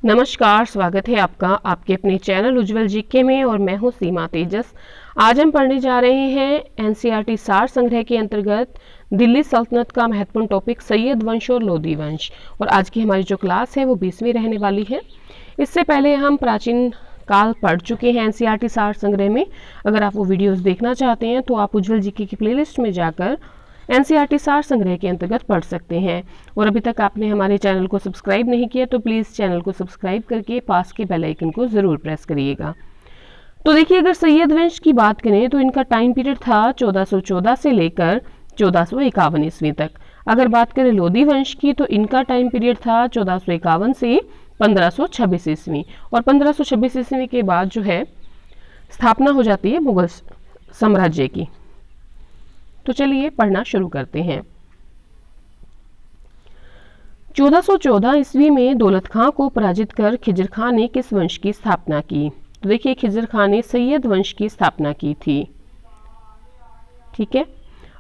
नमस्कार, स्वागत है आपका आपके अपने चैनल उज्जवल जीके में और मैं हूं सीमा तेजस। आज हम पढ़ने जा रहे हैं एनसीईआरटी सार संग्रह के अंतर्गत दिल्ली सल्तनत का महत्वपूर्ण टॉपिक सैयद वंश और लोदी वंश। और आज की हमारी जो क्लास है वो 20वीं रहने वाली है। इससे पहले हम प्राचीन काल पढ़ चुके हैं एनसीईआरटी सार संग्रह में। अगर आप वो वीडियोज़ देखना चाहते हैं तो आप उज्जवल जीके की प्लेलिस्ट में जाकर एनसीईआरटी सार संग्रह के अंतर्गत पढ़ सकते हैं। और अभी तक आपने हमारे चैनल को सब्सक्राइब नहीं किया तो प्लीज़ चैनल को सब्सक्राइब करके पास के बेल आइकन को ज़रूर प्रेस करिएगा। तो देखिए, अगर सैयद वंश की बात करें तो इनका टाइम पीरियड था 1414 से लेकर 1451 ईस्वी तक। अगर बात करें लोदी वंश की तो इनका टाइम पीरियड था 1451 से 1526 ईस्वी। और 1526 ईस्वी के बाद जो है स्थापना हो जाती है मुगल साम्राज्य की। तो चलिए पढ़ना शुरू करते हैं। 1414 ईस्वी में दौलत खां को पराजित कर खिजर खां ने किस वंश की स्थापना की? तो देखिए, खिजर खां ने सैयद वंश की स्थापना की थी। ठीक है।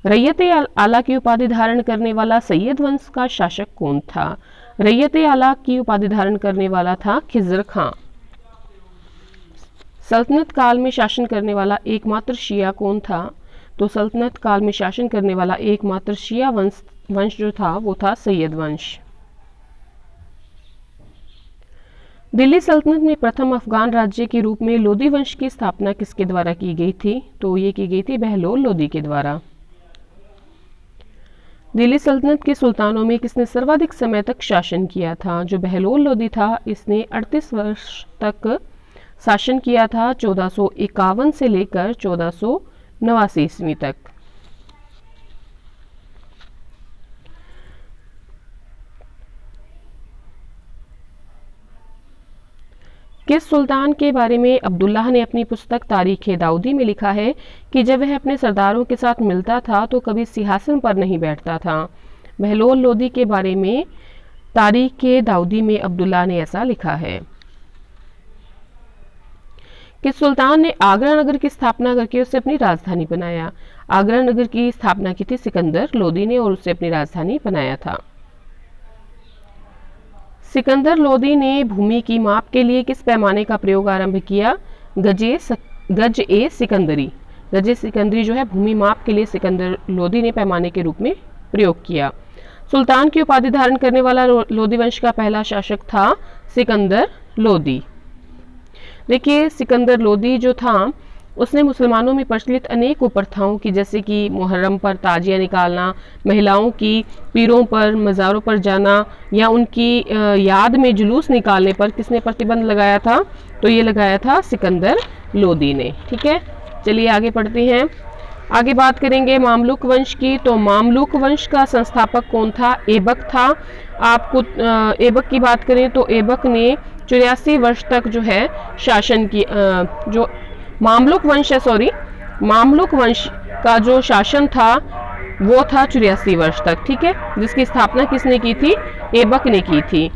रैयत आला की उपाधि धारण करने वाला सैयद वंश का शासक कौन था? रैयत आला की उपाधि धारण करने वाला था खिजर खां। सल्तनत काल में शासन करने वाला एकमात्र शिया कौन था? तो सल्तनत काल में शासन करने वाला एकमात्र शिया वंश जो था वो था सैयद वंश। दिल्ली सल्तनत में प्रथम अफगान राज्य के रूप में लोदी वंश की स्थापना किसके द्वारा की गई थी? तो ये की गई थी बहलोल लोदी के द्वारा। दिल्ली सल्तनत के सुल्तानों में किसने सर्वाधिक समय तक शासन किया था? जो बहलोल लोदी था इसने 38 वर्ष तक शासन किया था, 1451 से लेकर 1489 ईस्वी तक। किस सुल्तान के बारे में अब्दुल्लाह ने अपनी पुस्तक तारीख-ए-दाऊदी में लिखा है कि जब वह अपने सरदारों के साथ मिलता था तो कभी सिंहासन पर नहीं बैठता था? बहलोल लोदी के बारे में तारीख-ए-दाऊदी में अब्दुल्लाह ने ऐसा लिखा है। किस सुल्तान ने आगरा नगर की स्थापना करके उसे अपनी राजधानी बनाया? आगरा नगर की स्थापना की थी सिकंदर लोदी ने और उसे अपनी राजधानी बनाया था। सिकंदर लोदी ने भूमि की माप के लिए किस पैमाने का प्रयोग आरंभ किया? गज ए सिकंदरी। गज ए सिकंदरी जो है भूमि माप के लिए सिकंदर लोदी ने पैमाने के रूप में प्रयोग किया। सुल्तान की उपाधि धारण करने वाला लोदी वंश का पहला शासक था सिकंदर लोदी। देखिए, सिकंदर लोदी जो था उसने मुसलमानों में प्रचलित अनेक कुप्रथाओं की, जैसे कि मुहर्रम पर ताजिया निकालना, महिलाओं की पीरों पर मज़ारों पर जाना या उनकी याद में जुलूस निकालने पर किसने प्रतिबंध लगाया था? तो ये लगाया था सिकंदर लोदी ने। ठीक है, चलिए आगे पढ़ते हैं। आगे बात करेंगे मामलुक वंश की। तो मामलुक वंश का संस्थापक कौन था? ऐबक था। आपको ऐबक की बात करें तो ऐबक ने 84 वर्ष तक जो है शासन की जो मामलुक वंश का जो शासन था वो था 84 वर्ष तक। ठीक है, जिसकी स्थापना किसने की थी? ऐबक ने की थी।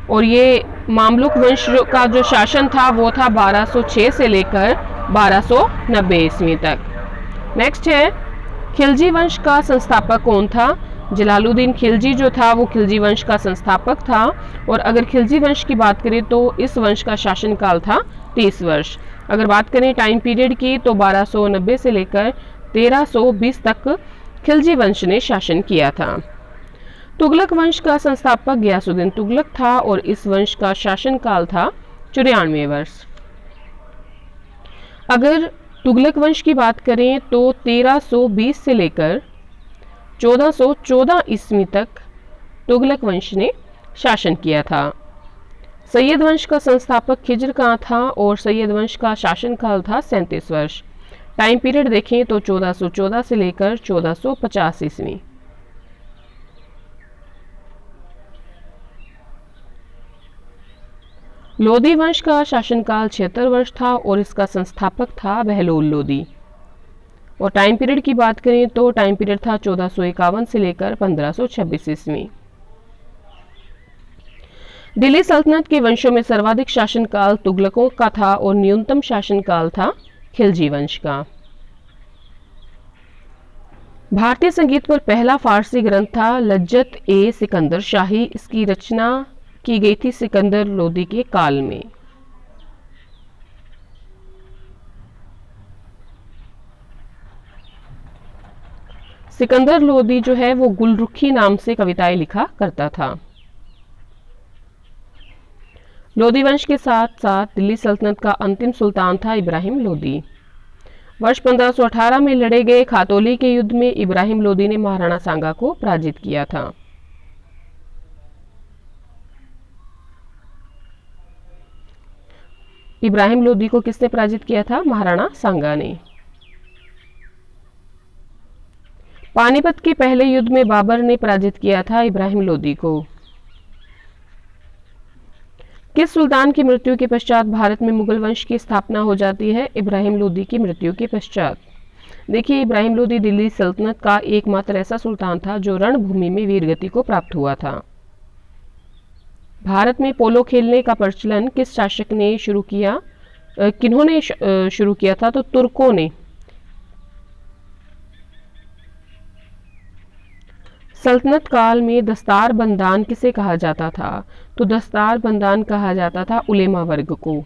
और ये मामलुक वंश का जो शासन था वो था 1206 से लेकर 1290 ईस्वी तक। नेक्स्ट है खिलजी वंश का संस्थापक कौन था? जलालुद्दीन खिलजी जो था वो खिलजी वंश का संस्थापक था। और अगर खिलजी वंश की बात करें तो इस वंश का शासनकाल था 30 वर्ष। अगर बात करें टाइम पीरियड की तो 1290 से लेकर 1320 तक खिलजी वंश ने शासन किया था। तुगलक वंश का संस्थापक गयासुद्दीन तुगलक था और इस वंश का शासनकाल था 94 वर्ष। अगर तुगलक वंश की बात करें तो 1320 से लेकर 1414 ईस्वी तक तुगलक वंश ने शासन किया था। सैयद वंश का संस्थापक खिजर खां था और सैयद वंश का शासनकाल था 37 वर्ष। टाइम पीरियड देखें तो 1414 से लेकर 1450 ईस्वी। लोदी वंश का शासनकाल 76 वर्ष था और इसका संस्थापक था बहलोल लोदी। और टाइम पीरियड की बात करें तो टाइम पीरियड था 1451 से लेकर 1526 ईस्वी। दिल्ली सल्तनत के वंशों में सर्वाधिक शासनकाल तुगलकों का था और न्यूनतम शासनकाल था खिलजी वंश का। भारतीय संगीत पर पहला फारसी ग्रंथ था लज्जत ए सिकंदर शाही। इसकी रचना की गई थी सिकंदर लोदी के काल में? सिकंदर लोदी जो है वो गुलरुखी नाम से कविताएं लिखा करता था। लोदी वंश के साथ साथ दिल्ली सल्तनत का अंतिम सुल्तान था इब्राहिम लोदी। वर्ष 1518 में लड़े गए खातौली के युद्ध में इब्राहिम लोदी ने महाराणा सांगा को पराजित किया था। इब्राहिम लोदी को किसने पराजित किया था? महाराणा सांगा ने। पानीपत के पहले युद्ध में बाबर ने पराजित किया था इब्राहिम लोदी को। किस सुल्तान की मृत्यु के पश्चात भारत में मुगल वंश की स्थापना हो जाती है? इब्राहिम लोदी की मृत्यु के पश्चात। देखिए, इब्राहिम लोदी दिल्ली सल्तनत का एकमात्र ऐसा सुल्तान था जो रणभूमि में वीरगति को प्राप्त हुआ था। भारत में पोलो खेलने का प्रचलन किस शासक ने शुरू किया? किन्होंने शुरू किया था? तो तुर्कों ने। सल्तनत काल में दस्तार बंदान किसे कहा जाता था? तो दस्तार बंदान कहा जाता था उलेमा वर्ग को।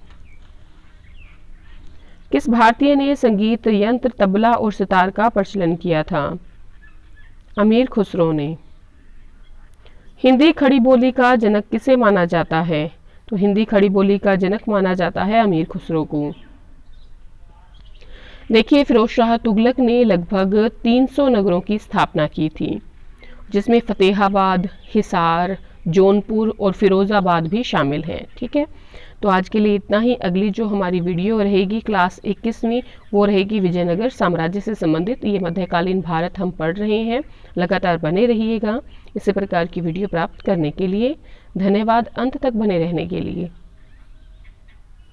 किस भारतीय ने संगीत यंत्र तबला और सितार का प्रचलन किया था? अमीर खुसरो ने। हिंदी खड़ी बोली का जनक किसे माना जाता है? तो हिंदी खड़ी बोली का जनक माना जाता है अमीर खुसरो को। देखिए, फिरोज शाह तुगलक ने लगभग 300 नगरों की स्थापना की थी, जिसमें फतेहाबाद, हिसार, जौनपुर और फिरोज़ाबाद भी शामिल हैं। ठीक है, तो आज के लिए इतना ही। अगली जो हमारी वीडियो रहेगी क्लास 21वीं, वो रहेगी विजयनगर साम्राज्य से संबंधित। ये मध्यकालीन भारत हम पढ़ रहे हैं। लगातार बने रहिएगा इसी प्रकार की वीडियो प्राप्त करने के लिए। धन्यवाद अंत तक बने रहने के लिए।